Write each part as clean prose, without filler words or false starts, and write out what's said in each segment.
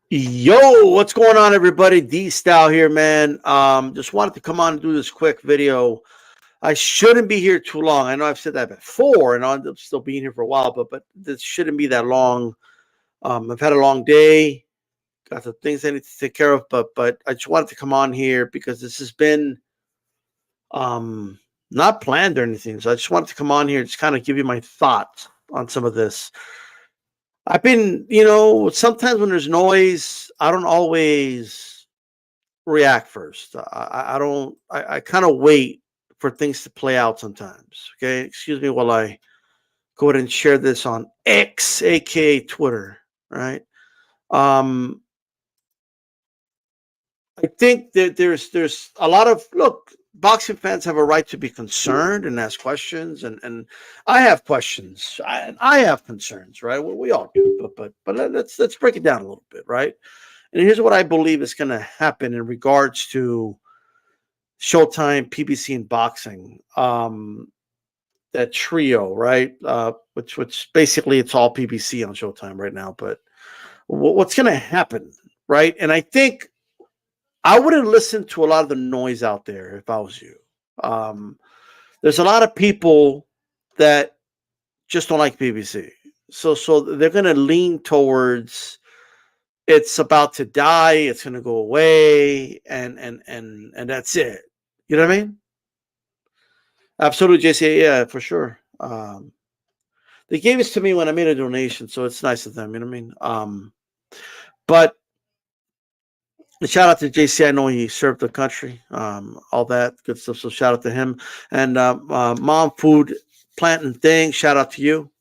Yo, what's going on, everybody? D Style here, man. Just wanted to come on and do this quick video. I shouldn't be here too long. I know I've said that before, and I'm still being here for a while, but this shouldn't be that long. I've had a long day, got some things I need to take care of, but I just wanted to come on here because this has been um not planned or anything. So I just wanted to come on here and just kind of give you my thoughts on some of this. I've been, sometimes when there's noise, I don't always react first. I don't. I kind of wait for things to play out sometimes. Okay, excuse me while I go ahead and share this on X, aka Twitter. Right. Um, I think that there's a lot of look. Boxing fans have a right to be concerned and ask questions, and I have questions. I have concerns, right? Well, we all do, but let's break it down a little bit, right? And here's what I believe is going to happen in regards to Showtime, PBC, and boxing. That trio, right? Which basically it's all PBC on Showtime right now. But what's going to happen, right? And I think I wouldn't listen to a lot of the noise out there if I was you. Um, there's a lot of people that just don't like PBC, so they're going to lean towards it's about to die, it's going to go away, and that's it. You know what I mean? Absolutely, JC. Yeah, for sure. They gave this to me when I made a donation, so it's nice of them. You know what I mean? But shout out to JC. I know he served the country, all that good stuff. So shout out to him and Mom Food Plant and Thing. Shout out to you.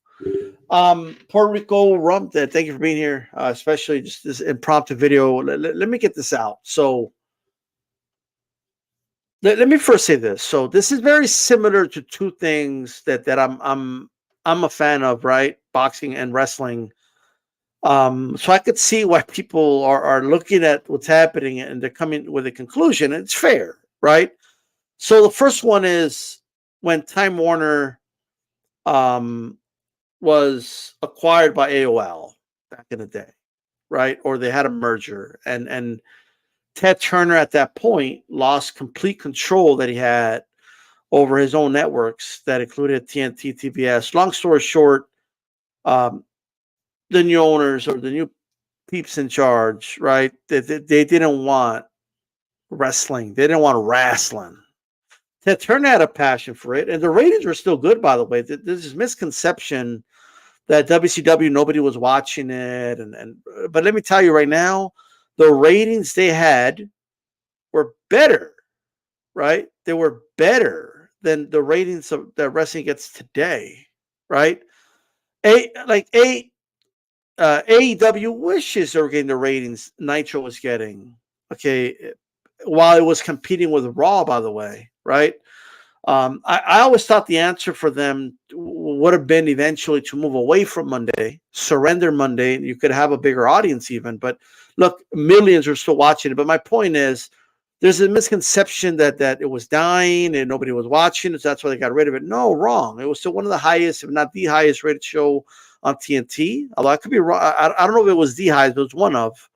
Puerto Rico rum. Thank you for being here, especially just this impromptu video. Let me get this out. So let me first say this. So this is very similar to two things that I'm a fan of, right? Boxing and wrestling. So I could see why people are looking at what's happening and they're coming with a conclusion. And it's fair, right? So the first one is when Time Warner was acquired by AOL back in the day, right? Or they had a merger, and Ted Turner at that point lost complete control that he had over his own networks that included TNT, TBS. Long story short, um, the new owners or the new peeps in charge, right? They didn't want wrestling. They didn't want wrestling. Ted Turner had a passion for it, and the ratings were still good, by the way. There's this misconception that WCW nobody was watching it, and but let me tell you right now, the ratings they had were better, right? They were better than the ratings that wrestling gets today, right? AEW wishes they were getting the ratings Nitro was getting. Okay, while it was competing with Raw, by the way, right? I always thought the answer for them would have been eventually to move away from Monday, surrender Monday, and you could have a bigger audience even. But look, millions are still watching it. But my point is, there's a misconception that it was dying and nobody was watching it, so that's why they got rid of it. No, wrong. It was still one of the highest, if not the highest rated show on TNT. Although I could be wrong. I don't know if it was the highest, but it was one of.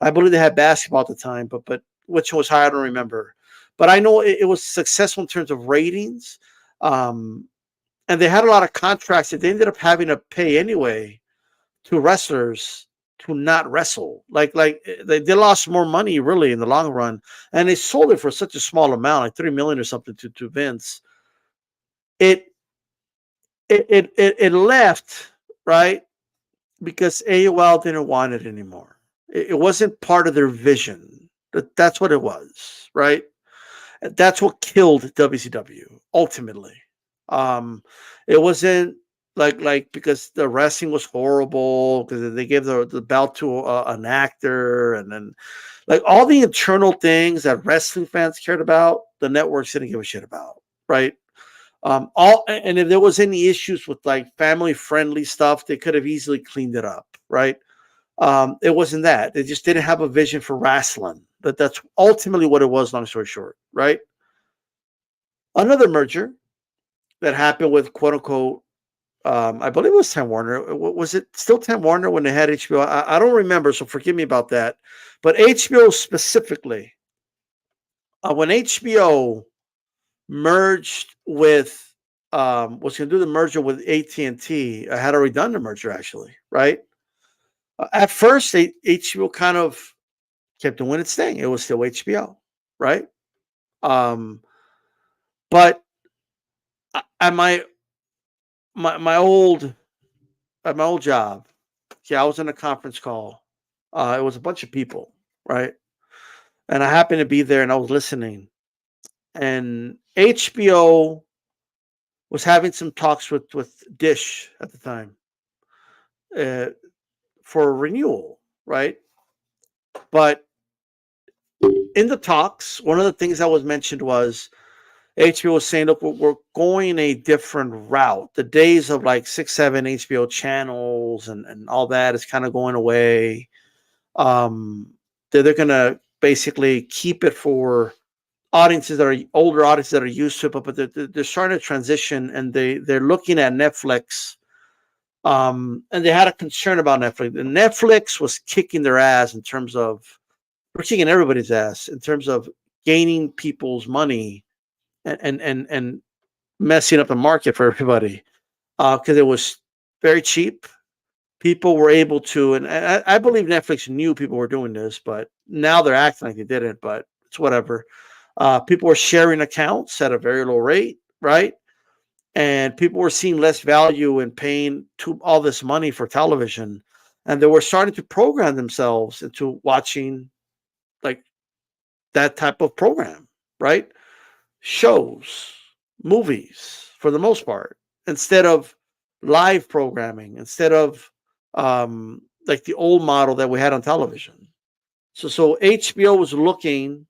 I believe they had basketball at the time, but which was high, I don't remember. But I know it was successful in terms of ratings. And they had a lot of contracts that they ended up having to pay anyway to wrestlers to not wrestle. Like they lost more money really in the long run. And they sold it for such a small amount, like $3 million or something to Vince. It left, right? Because AOL didn't want it anymore. It wasn't part of their vision. That's what it was, right? That's what killed WCW ultimately. It wasn't like because the wrestling was horrible because they gave the belt to an actor, and then like all the internal things that wrestling fans cared about, the networks didn't give a shit about, right? All and if there was any issues with like family friendly stuff, they could have easily cleaned it up, right? It wasn't that. They just didn't have a vision for wrestling. But that's ultimately what it was, long story short, right? Another merger that happened with quote unquote I believe it was Time Warner. Was it still Time Warner when they had HBO? I don't remember, so forgive me about that. But HBO specifically, when HBO merged with was going to do the merger with AT&T, had already done the merger actually, right? At first, HBO kind of kept doing its thing. It was still HBO, right? Um, but at my old at my old job, yeah, I was in a conference call. It was a bunch of people, right? And I happened to be there, and I was listening. And HBO was having some talks with Dish at the time uh, for renewal, right? But in the talks, one of the things that was mentioned was HBO was saying, look, we're going a different route. The days of like 6, 7 HBO channels and all that is kind of going away. Um, they're going to basically keep it for audiences that are older audiences that are used to it, but they're starting to transition and they're looking at Netflix. And they had a concern about Netflix. And Netflix was kicking their ass in terms of, we're kicking everybody's ass in terms of gaining people's money and messing up the market for everybody because it was very cheap. People were able to, and I believe Netflix knew people were doing this, but now they're acting like they didn't. But it's whatever. People were sharing accounts at a very low rate, right? And people were seeing less value in paying all this money for television, and they were starting to program themselves into watching like that type of program, right? Shows, movies for the most part, instead of live programming, instead of like the old model that we had on television. So HBO was looking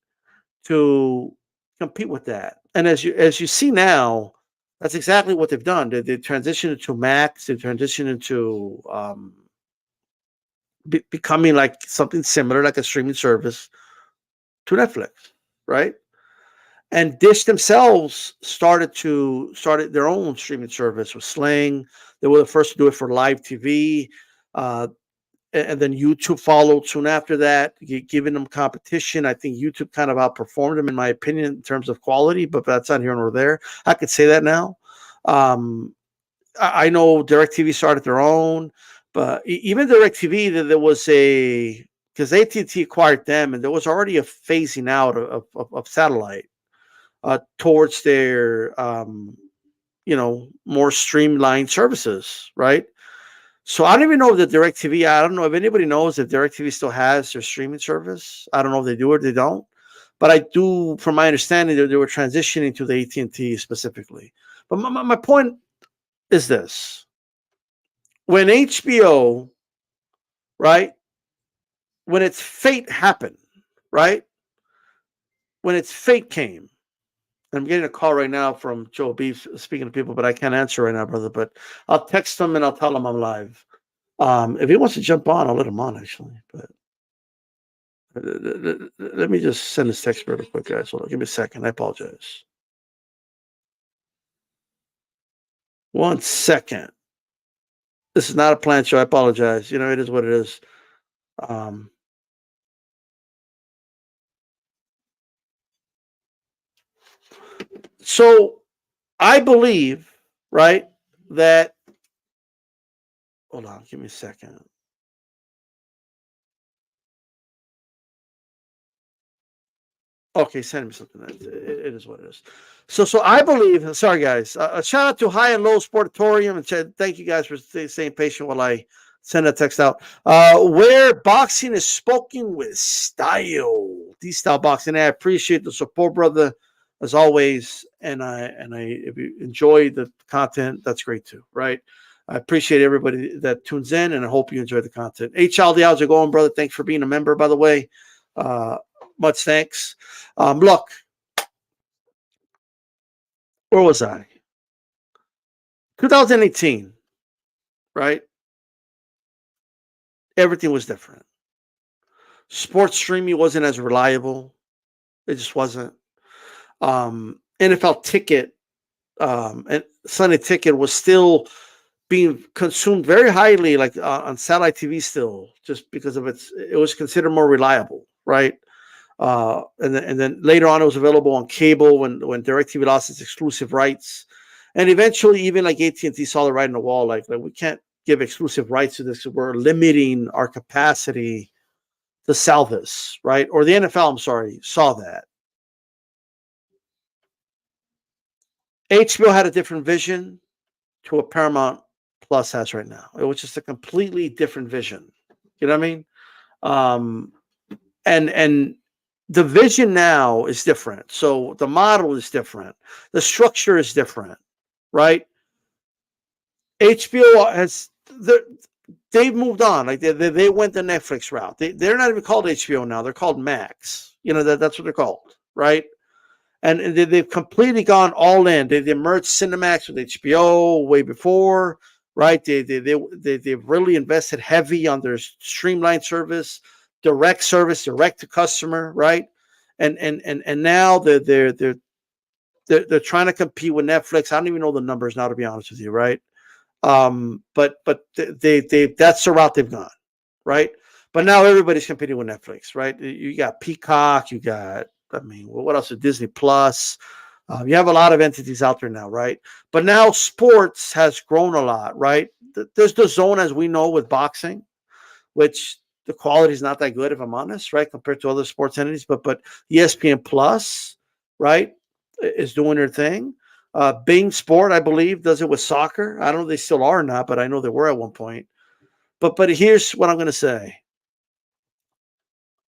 to compete with that, and as you see now, that's exactly what they've done. They transitioned into Max. They transitioned into becoming like something similar, like a streaming service to Netflix, right? And Dish themselves started their own streaming service with Sling. They were the first to do it for live TV, uh, and then YouTube followed soon after that, giving them competition. I think YouTube kind of outperformed them, in my opinion, in terms of quality, but that's not here nor there. I could say that now. Um, I know DirecTV started their own, but even DirecTV, there was a because AT&T acquired them, and there was already a phasing out of satellite towards their more streamlined services, right? So I don't even know if the DirecTV. I don't know if anybody knows if DirecTV still has their streaming service. I don't know if they do or they don't, but I do, from my understanding, they were transitioning to the AT&T specifically. But my point is this: when HBO, right, when its fate happened, right, when its fate came, I'm getting a call right now from Joe Beef speaking to people, but I can't answer right now, brother. But I'll text him and I'll tell him I'm live. If he wants to jump on, I'll let him on actually. But let me just send this text real quick, guys. Hold on, give me a second. I apologize. 1 second. This is not a planned show. I apologize. It is what it is. Um, so I believe, right, that. Hold on, give me a second. Okay, send me something. It is what it is. So I believe. Sorry, guys. A shout out to High and Low Sportatorium, and thank you guys for staying patient while I send a text out. Where boxing is spoken with style, D-style boxing. I appreciate the support, brother, as always. And if you enjoy the content, that's great too, right? I appreciate everybody that tunes in, and I hope you enjoy the content. Hey, Charlie, how's it going, brother? Thanks for being a member, by the way. Much thanks. Look, where was I? 2018, right? Everything was different. Sports streaming wasn't as reliable. It just wasn't. NFL Ticket and Sunday Ticket was still being consumed very highly, like on satellite TV still, just because of it was considered more reliable, right? And then later on, it was available on cable when DirecTV lost its exclusive rights, and eventually, even like AT&T saw the writing on the wall, like we can't give exclusive rights to this. We're limiting our capacity to sell this, right? Or the NFL, I'm sorry, saw that. HBO had a different vision to what Paramount Plus has right now. It was just a completely different vision. You know what I mean? Um, and the vision now is different. So the model is different. The structure is different, right? HBO has they've moved on. Like they went the Netflix route. They're not even called HBO now. They're called Max. You know that's what they're called, right? And they've completely gone all in. They merged Cinemax with HBO way before, right? They've really invested heavy on their streamlined service, direct service, direct to customer, right? And now they're trying to compete with Netflix. I don't even know the numbers now, to be honest with you, right? But they that's the route they've gone, right? But now everybody's competing with Netflix, right? You got Peacock, you got, I mean, what else? Disney Plus. You have a lot of entities out there now, right? But now sports has grown a lot, right? There's the zone, as we know, with boxing, which the quality is not that good, if I'm honest, right, compared to other sports entities. But ESPN Plus, right, is doing their thing. Bing Sport, I believe, does it with soccer. I don't know if they still are or not, but I know they were at one point. But here's what I'm going to say.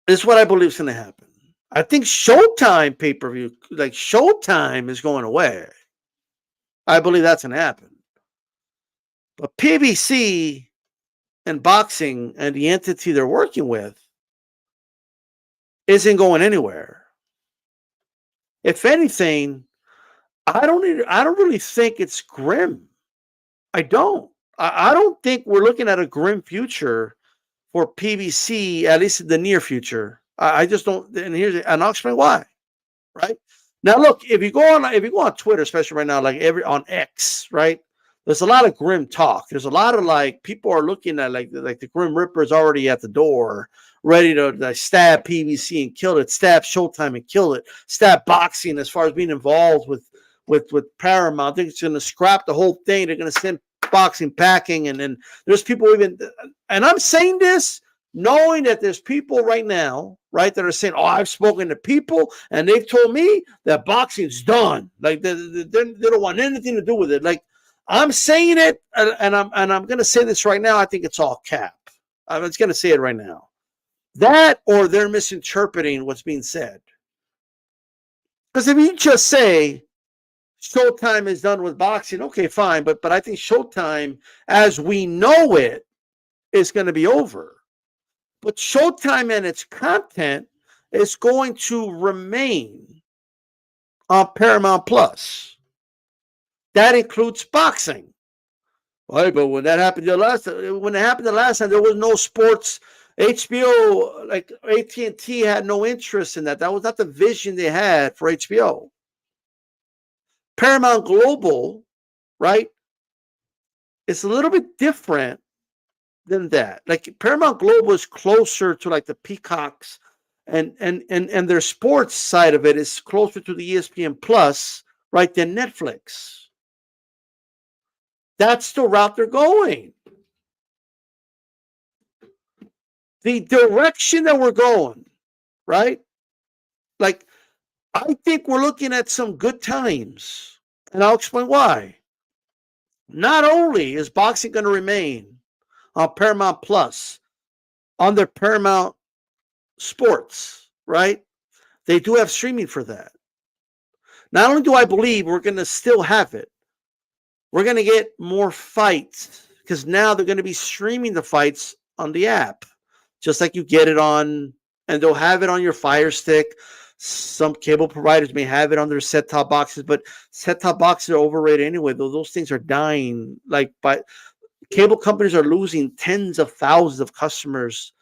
This is what I believe is going to happen. I think Showtime pay-per-view, like Showtime, is going away. I believe that's going to happen. But PBC and boxing and the entity they're working with isn't going anywhere. If anything, I don't really think it's grim. I don't. I don't think we're looking at a grim future for PBC, at least in the near future. I just don't. And I'll explain why. Right now, look, if you go on Twitter, especially right now, like on X, right? There's a lot of grim talk. There's a lot of like people are looking at like the Grim Reaper is already at the door, ready to like, stab PBC and kill it, stab Showtime and kill it, stab boxing as far as being involved with Paramount. I think it's going to scrap the whole thing. They're going to send boxing packing, and then there's people even, and I'm saying this knowing that there's people right now, right, that are saying, "Oh, I've spoken to people, and they've told me that boxing's done. Like they don't want anything to do with it." Like I'm saying it, and I'm going to say this right now. I think it's all cap. I'm just going to say it right now. That or they're misinterpreting what's being said. Because if you just say Showtime is done with boxing, okay, fine. But I think Showtime, as we know it, is going to be over. But Showtime and its content is going to remain on Paramount Plus. That includes boxing. Right, but when it happened the last time, there was no sports. HBO, like AT&T, had no interest in that. That was not the vision they had for HBO. Paramount Global, right? It's a little bit different than that. Like Paramount Global is closer to like the Peacocks, and their sports side of it is closer to the ESPN Plus, right, than Netflix. That's the route they're going. The direction that we're going, right? Like, I think we're looking at some good times, and I'll explain why. Not only is boxing going to remain on Paramount Plus, on their Paramount Sports, right? They do have streaming for that. Not only do I believe we're going to still have it, we're going to get more fights because now they're going to be streaming the fights on the app, just like you get it on, and they'll have it on your Fire Stick. Some cable providers may have it on their set-top boxes, but set-top boxes are overrated anyway. Those things are dying. Like, but cable companies are losing tens of thousands of customers,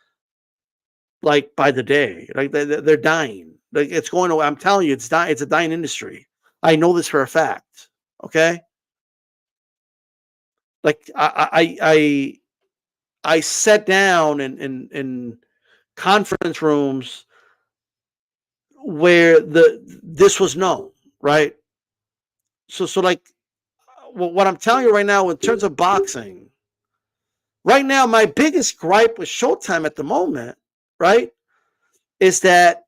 like by the day. Like they're dying. Like it's going away. I'm telling you, it's dying. It's a dying industry. I know this for a fact. Okay. Like I sat down in conference rooms where this was known, right? So like what I'm telling you right now in terms of boxing, right now my biggest gripe with Showtime at the moment, right, is that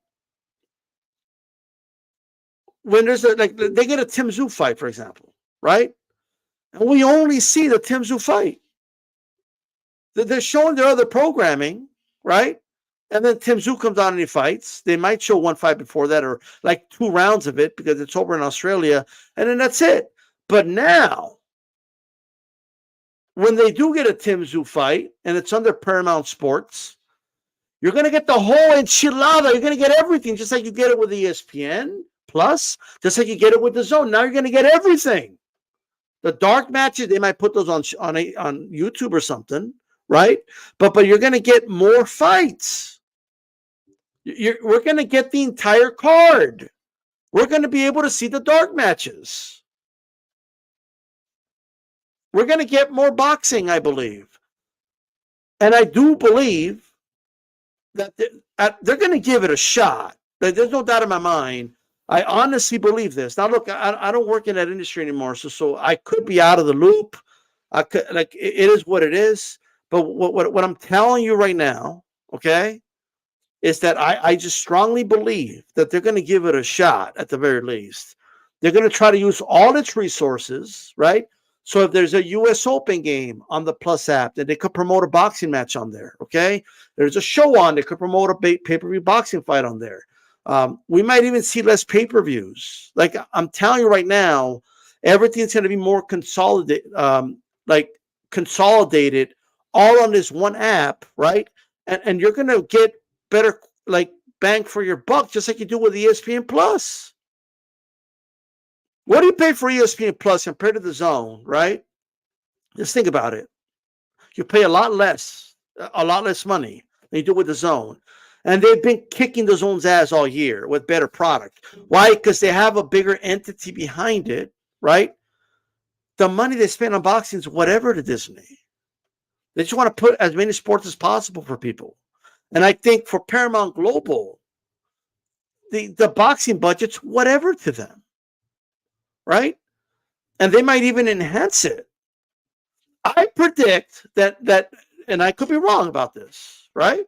when there's like they get a Tim Tszyu fight, for example, right, and we only see the Tim Tszyu fight. They're showing their other programming, right? And then Tim Tszyu comes on and he fights. They might show one fight before that or like 2 rounds of it because it's over in Australia, and then that's it. But now, when they do get a Tim Tszyu fight and it's under Paramount Sports, you're going to get the whole enchilada. You're going to get everything, just like you get it with ESPN Plus, just like you get it with the Zone. Now you're going to get everything. The dark matches, they might put those on YouTube or something, right? But you're going to get more fights. We're going to get the entire card. We're going to be able to see the dark matches. We're going to get more boxing, I believe. And I do believe that they're going to give it a shot. There's no doubt in my mind. I honestly believe this. Now, look, I don't work in that industry anymore, so I could be out of the loop. I could, like, it is what it is. But what I'm telling you right now, okay, is that I just strongly believe that they're going to give it a shot at the very least. They're going to try to use all its resources, right? So if there's a U.S. Open game on the Plus app, then they could promote a boxing match on there, okay? There's a show on, they could promote a pay-per-view boxing fight on there. We might even see less pay-per-views. Like I'm telling you right now, everything's going to be more consolidated, consolidated all on this one app, right? And you're going to get better like bang for your buck, just like you do with ESPN Plus. What do you pay for ESPN Plus compared to the Zone, right? Just think about it. You pay a lot less money than you do with the Zone. And they've been kicking the Zone's ass all year with better product. Why? Because they have a bigger entity behind it, right? The money they spend on boxing is whatever to Disney. They just want to put as many sports as possible for people. And I think for Paramount Global, the boxing budget's whatever to them, right? And they might even enhance it. I predict that, and I could be wrong about this, right?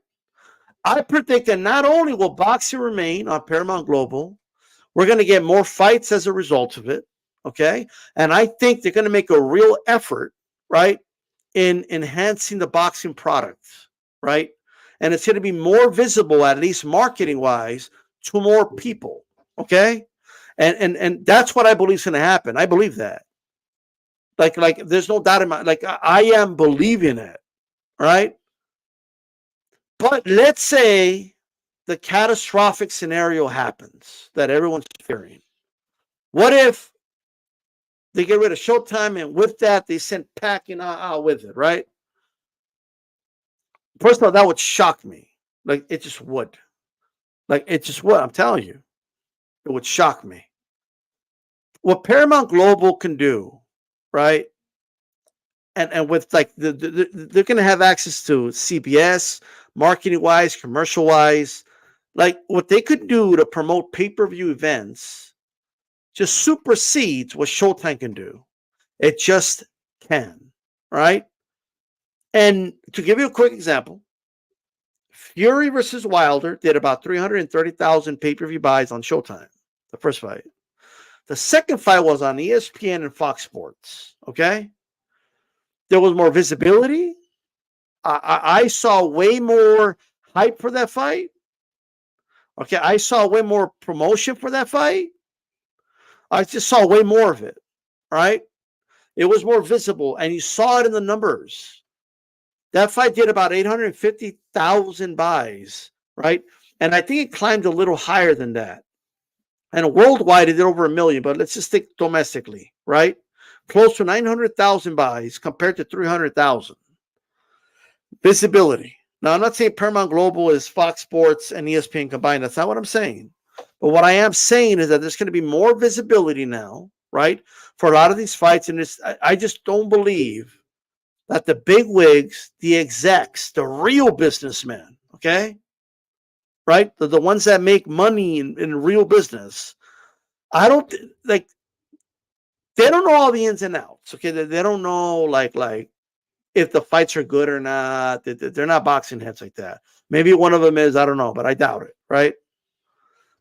I predict that not only will boxing remain on Paramount Global, we're going to get more fights as a result of it, okay? And I think they're going to make a real effort, right, in enhancing the boxing product, right? And it's going to be more visible, at least marketing-wise, to more people, okay? And that's what I believe is going to happen. I believe that. Like there's no doubt in my, like I am believing it, right? But let's say the catastrophic scenario happens that everyone's fearing. What if they get rid of Showtime and with that they send packing out with it, right? First of all, that would shock me. Like it just would. Like it just would. I'm telling you, it would shock me. What Paramount Global can do, right? And with like they're going to have access to CBS, marketing wise, commercial wise, like what they could do to promote pay-per-view events just supersedes what Showtime can do. It just can, right? And to give you a quick example, Fury versus Wilder did about 330,000 pay-per-view buys on Showtime, the first fight. The second fight was on ESPN and Fox Sports, okay? There was more visibility. I saw way more hype for that fight. Okay, I saw way more promotion for that fight. I just saw way more of it, right? It was more visible, and you saw it in the numbers. That fight did about 850,000 buys, right? And I think it climbed a little higher than that. And worldwide, it did over 1 million, but let's just think domestically, right? Close to 900,000 buys compared to 300,000. Visibility. Now, I'm not saying Paramount Global is Fox Sports and ESPN combined. That's not what I'm saying. But what I am saying is that there's going to be more visibility now, right, for a lot of these fights. And I just don't believe that the big wigs, the execs, the real businessmen, okay, right, the ones that make money in real business, I don't like. They don't know all the ins and outs. Okay, they don't know like if the fights are good or not. They're not boxing heads like that. Maybe one of them is. I don't know, but I doubt it. Right.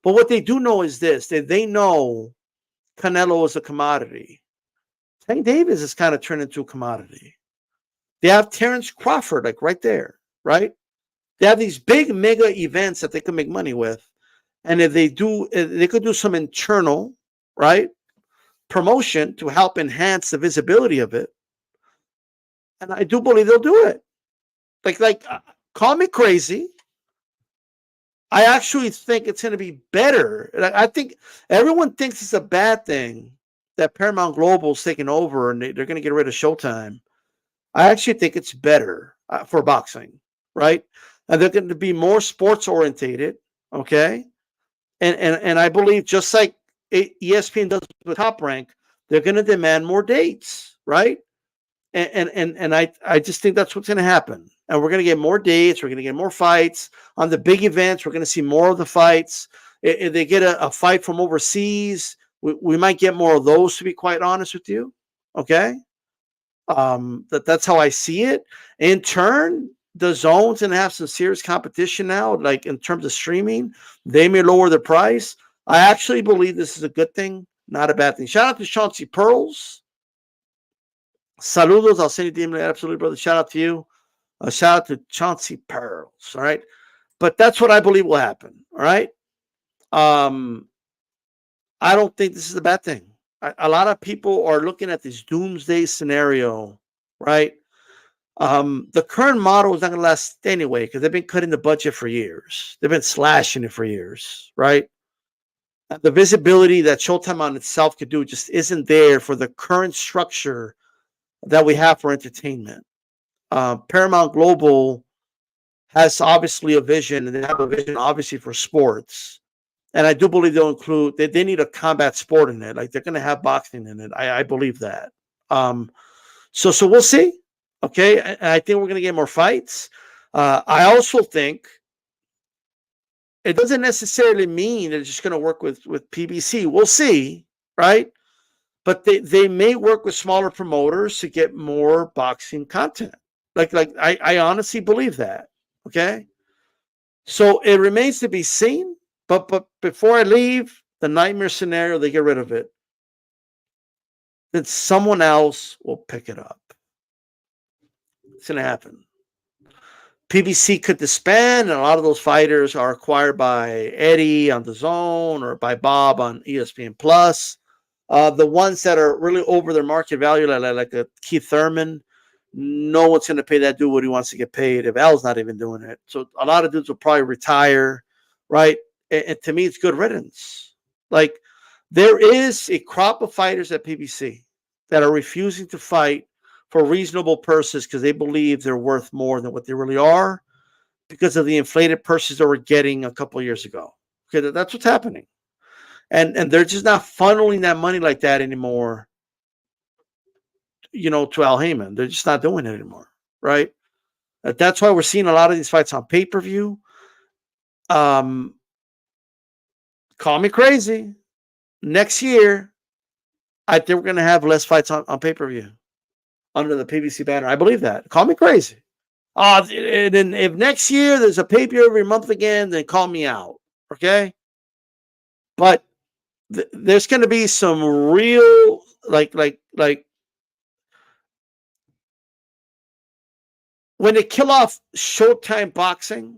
But what they do know is this: they know Canelo is a commodity. Tank Davis is kind of turned into a commodity. They have Terrence Crawford like right there. Right. They have these big mega events that they can make money with, and if they could do some internal right promotion to help enhance the visibility of it. And I do believe they'll do it. Call me crazy. I actually think it's going to be better. I think everyone thinks it's a bad thing that Paramount Global's taking over and they're going to get rid of Showtime. I actually think it's better for boxing, right? And they're going to be more sports orientated, okay? And I believe just like ESPN does with Top Rank, they're going to demand more dates, right? And I just think that's what's going to happen. And we're going to get more dates. We're going to get more fights on the big events. We're going to see more of the fights. If they get a fight from overseas, we might get more of those, to be quite honest with you. Okay. That's how I see it. In turn, the zone's going to have some serious competition now, like in terms of streaming. They may lower the price. I actually believe this is a good thing, not a bad thing. Shout out to Chauncey Pearls. Saludos, I'll send you DM. Absolutely, brother. Shout out to you. Shout out to Chauncey Pearls. All right. But that's what I believe will happen. All right. I don't think this is a bad thing. A lot of people are looking at this doomsday scenario, right? The current model is not going to last anyway because they've been cutting the budget for years. They've been slashing it for years, right? The visibility that Showtime on itself could do just isn't there for the current structure that we have for entertainment. Paramount Global has obviously a vision, and they have a vision obviously for sports. And I do believe they'll include, they need a combat sport in it. Like they're going to have boxing in it. I believe that. So we'll see. Okay. I think we're going to get more fights. I also think it doesn't necessarily mean they're just going to work with PBC. We'll see. Right. But they may work with smaller promoters to get more boxing content. I honestly believe that. Okay. So it remains to be seen. But before I leave, the nightmare scenario, they get rid of it. Then someone else will pick it up. It's going to happen. PBC could disband, and a lot of those fighters are acquired by Eddie on the Zone or by Bob on ESPN Plus. The ones that are really over their market value, like a Keith Thurman, no one's going to pay that dude what he wants to get paid if Al's not even doing it. So a lot of dudes will probably retire, right? And to me, it's good riddance. Like there is a crop of fighters at PBC that are refusing to fight for reasonable purses because they believe they're worth more than what they really are because of the inflated purses that we're getting a couple of years ago. Okay, that's what's happening. And they're just not funneling that money like that anymore, to Al Heyman. They're just not doing it anymore, right? That's why we're seeing a lot of these fights on pay-per-view. Call me crazy. Next year, I think we're going to have less fights on pay-per-view under the PBC banner. I believe that. Call me crazy. And then if next year there's a pay-per-view every month again, then call me out. Okay? But there's going to be some real, like when they kill off Showtime boxing,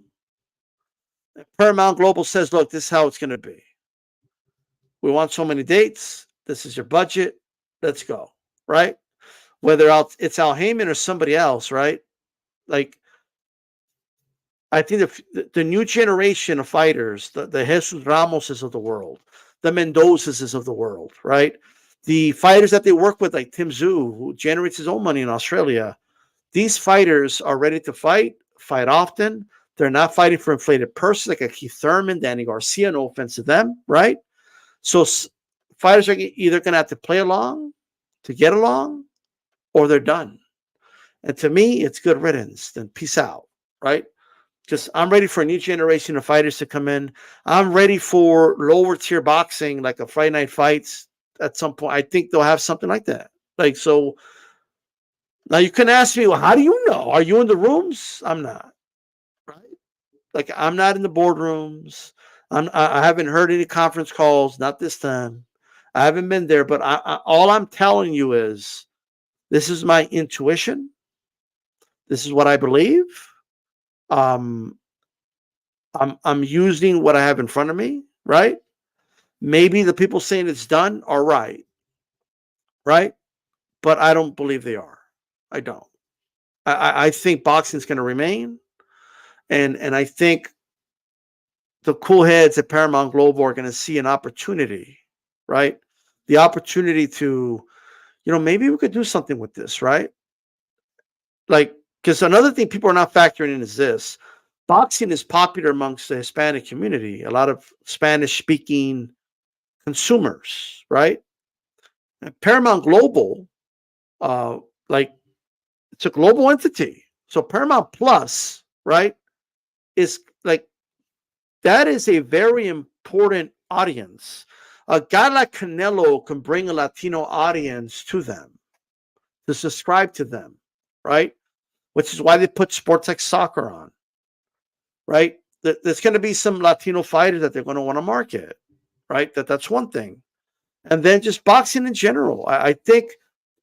Paramount Global says, look, this is how it's going to be. We want so many dates. This is your budget. Let's go. Right? Whether it's Al Heyman or somebody else, right? Like, I think the new generation of fighters, the Jesus Ramoses of the world, the Mendozas of the world, right? The fighters that they work with, like Tim Tszyu, who generates his own money in Australia, these fighters are ready to fight often. They're not fighting for inflated purses like a Keith Thurman, Danny Garcia, no offense to them, right? So fighters are either going to have to play along to get along, or they're done. And to me, it's good riddance. Then peace out, right? Just I'm ready for a new generation of fighters to come in. I'm ready for lower tier boxing, like a Friday Night Fights at some point. I think they'll have something like that. Like, so now you can ask me, well, how do you know? Are you in the rooms? I'm not, right? Like, I'm not in the boardrooms. I haven't heard any conference calls, not this time. I haven't been there, but all I'm telling you is this is my intuition. This is what I believe. Um, I'm using what I have in front of me, right? Maybe the people saying it's done are right, right? But I don't believe they are. I don't. I think boxing's going to remain, and I think the cool heads at Paramount Global are going to see an opportunity, right? The opportunity to, maybe we could do something with this, right? Like, because another thing people are not factoring in is this: boxing is popular amongst the Hispanic community, a lot of Spanish speaking consumers, right? And Paramount Global, uh, like, it's a global entity. So Paramount Plus, right, is like, that is a very important audience. A guy like Canelo can bring a Latino audience to them, to subscribe to them, right? Which is why they put sports like soccer on, right? There's going to be some Latino fighters that they're going to want to market, right? That's one thing. And then just boxing in general. I think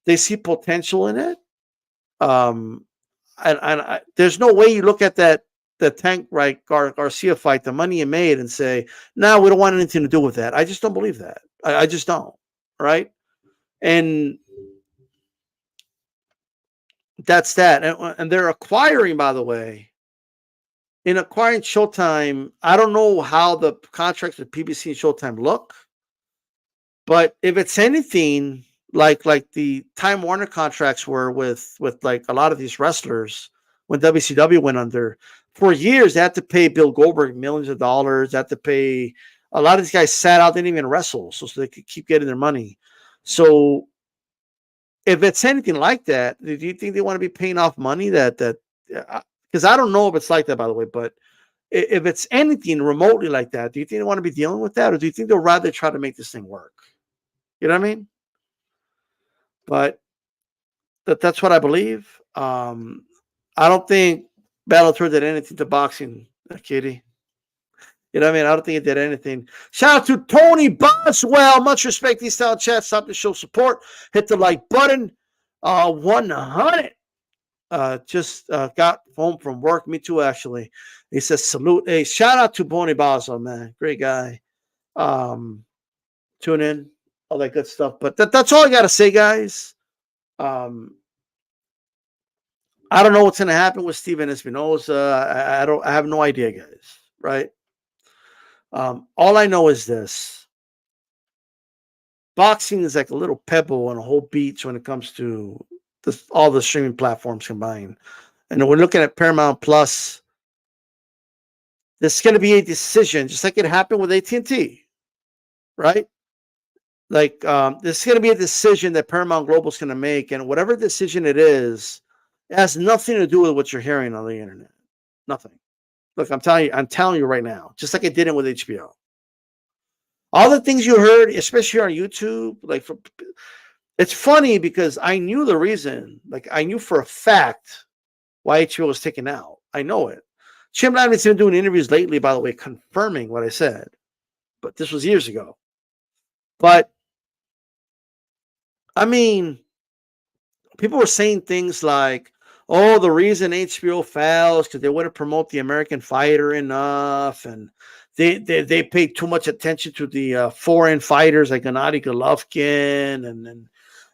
they see potential in it. And there's no way you look at the Tank Garcia fight, the money he made, and say, no, we don't want anything to do with that. I just don't believe that. I just don't. Right. And that's that. And they're acquiring, by the way, in acquiring Showtime. I don't know how the contracts with PBC and Showtime look, but if it's anything like the Time Warner contracts were with like a lot of these wrestlers when WCW went under, for years they had to pay Bill Goldberg millions of dollars. They had to pay, a lot of these guys sat out, didn't even wrestle, so they could keep getting their money. So if it's anything like that, do you think they want to be paying off money that because I don't know if it's like that, by the way, but if it's anything remotely like that, do you think they want to be dealing with that, or do you think they'll rather try to make this thing work? You know what I mean? But that's what I believe. I don't think Bellator did anything to boxing, Kitty. You know what I mean? I don't think it did anything. Shout out to Tony Boswell. Much respect, East Town Chat. Stop to show support. Hit the like button. 100. Just got home from work. Me too, actually. He says salute. Hey, shout out to Tony Boswell, man. Great guy. Tune in. All that good stuff. But that's all I got to say, guys. I don't know what's going to happen with Steven Espinoza. I have no idea, guys. Right? All I know is this: boxing is like a little pebble on a whole beach when it comes to all the streaming platforms combined. And we're looking at Paramount Plus. There's going to be a decision, just like it happened with AT&T, right? Like, there's going to be a decision that Paramount Global is going to make, and whatever decision it has nothing to do with what you're hearing on the internet. Nothing. Look, I'm telling you right now, just like it didn't with HBO. All the things you heard, especially on YouTube, like, it's funny because I knew the reason. Like, I knew for a fact why HBO was taken out. I know it. Jim Lavini's been doing interviews lately, by the way, confirming what I said. But this was years ago. But, I mean, people were saying things like, oh, the reason HBO fell is because they wouldn't promote the American fighter enough, and they paid too much attention to the foreign fighters like Gennady Golovkin, and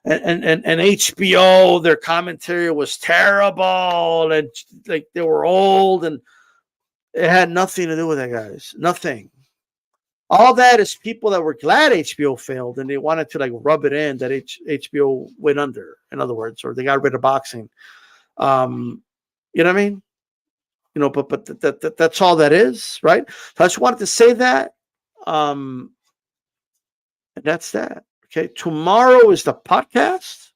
HBO, their commentary was terrible, and like they were old, and it had nothing to do with that, guys. Nothing. All that is people that were glad HBO failed, and they wanted to like rub it in that HBO went under, in other words, or they got rid of boxing. You know what I mean? But that's all that is, right? So I just wanted to say that. And that's that. Okay. Tomorrow is the podcast.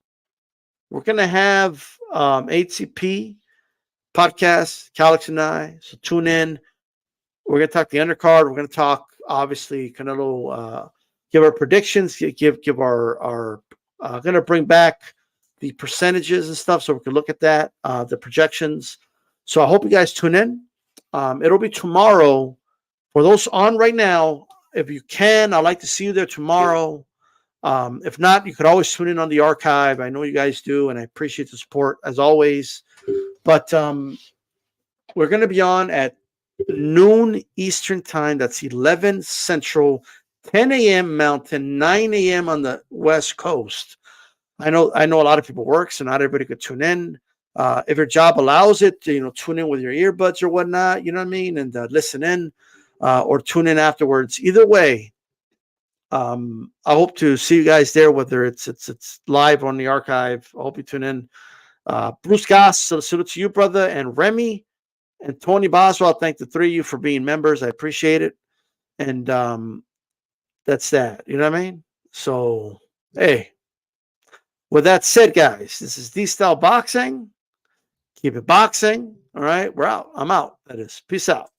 We're going to have 8CP podcast, Calix and I. So tune in. We're going to talk the undercard. We're going to talk, obviously, Canelo, give our predictions, give our going to bring back the percentages and stuff so we can look at that, the projections. So I hope you guys tune in. It'll be tomorrow. For those on right now, if you can, I'd like to see you there tomorrow. If not, you could always tune in on the archive. I know you guys do, and I appreciate the support as always. But we're going to be on at noon Eastern time. That's 11 Central, 10 a.m. Mountain, 9 a.m. on the West Coast. I know a lot of people work, so not everybody could tune in. If your job allows it, tune in with your earbuds or whatnot. You know what I mean, and listen in. Or tune in afterwards. Either way, I hope to see you guys there, whether it's live on the archive. I hope you tune in. Bruce Goss, salute to you, brother, and Remy and Tony Boswell. Thank the three of you for being members. I appreciate it. And that's that. You know what I mean? So, hey, with that said, guys, this is D-Style Boxing. Keep it boxing. All right, we're out. I'm out. That is. Peace out.